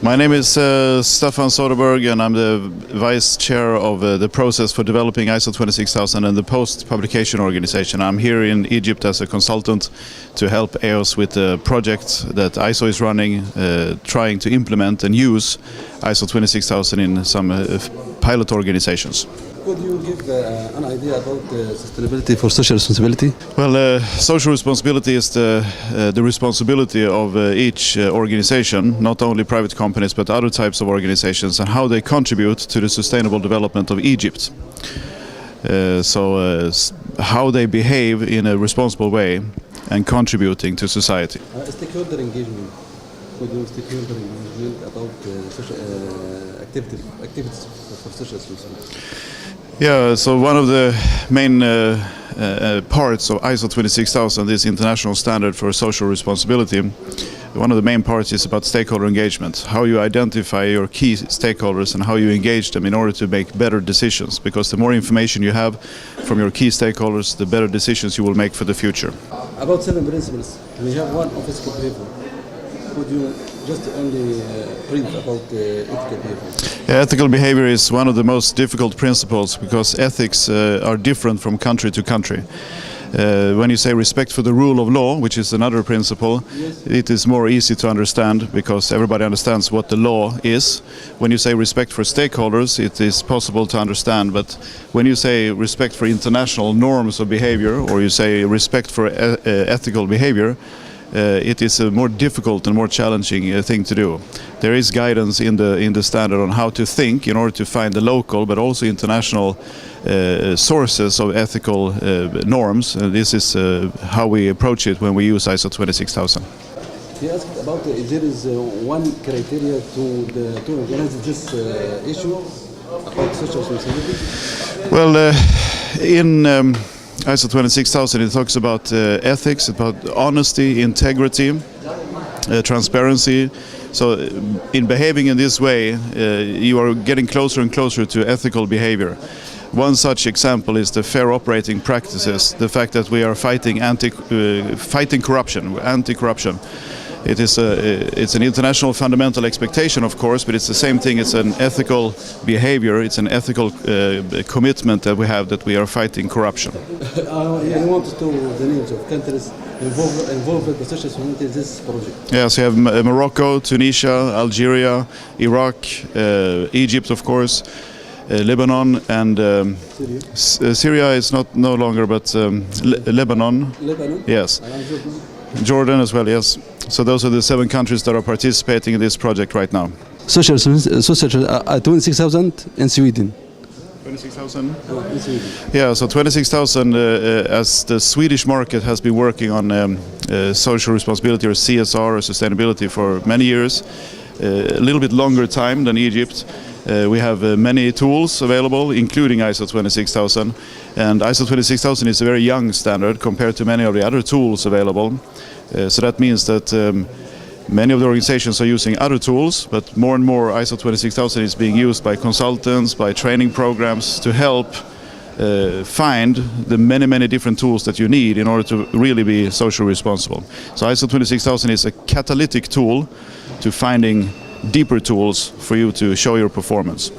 My name is Stefan and I'm the Vice Chair of the process for developing ISO 26000 and the post-publication organization. I'm here in Egypt as a consultant to help EOS with the project that ISO is running, trying to implement and use ISO 26000 in some pilot organizations. Could you give an idea about sustainability for social responsibility? Well, social responsibility is the responsibility of each organization, not only private companies but other types of organizations, and how they contribute to the sustainable development of Egypt. How they behave in a responsible way and contributing to society. Stakeholder engagement. Could you stakeholder engagement about social activities for social responsibility? Yeah, so one of the main parts of ISO 26000, this international standard for social responsibility, one of the main parts is about stakeholder engagement, how you identify your key stakeholders and how you engage them in order to make better decisions, because the more information you have from your key stakeholders, the better decisions you will make for the future. About 7 principles, we have one of ethical behavior. Could you just only brief about ethical behavior? Yeah, ethical behavior is one of the most difficult principles because ethics are different from country to country. When you say respect for the rule of law, which is another principle, yes, it is more easy to understand because everybody understands what the law is. When you say respect for stakeholders, it is possible to understand, but when you say respect for international norms of behavior, or you say respect for ethical behavior, it is a more difficult and more challenging thing to do. There is guidance in the standard on how to think in order to find the local but also international sources of ethical norms. This is how we approach it when we use ISO 26000. He asked about if there is one criteria to organize this issue about social responsibility. Well, in ISO 26000 it talks about ethics, about honesty, integrity, transparency. So in behaving in this way, you are getting closer and closer to ethical behavior. One such example is the fair operating practices, the fact that we are fighting corruption, anti-corruption. It's an international fundamental expectation, of course, but it's the same thing. It's an ethical behavior. It's an ethical commitment that we have, that we are fighting corruption. I want to know the names of countries involved with the social responsibility in this project. Yes, we have Morocco, Tunisia, Algeria, Iraq, Egypt, of course, Lebanon, and Syria is no longer, but Lebanon. Lebanon? Yes. Jordan as well, yes. So those are the 7 countries that are participating in this project right now. Social 26,000 in Sweden. 26,000? In Sweden. Yeah, so 26,000 as the Swedish market has been working on social responsibility or CSR or sustainability for many years, a little bit longer time than Egypt. We have many tools available, including ISO 26000, and ISO 26000 is a very young standard compared to many of the other tools available. So that means that many of the organizations are using other tools, but more and more ISO 26000 is being used by consultants, by training programs to help find the many different tools that you need in order to really be socially responsible. So ISO 26000 is a catalytic tool to finding deeper tools for you to show your performance.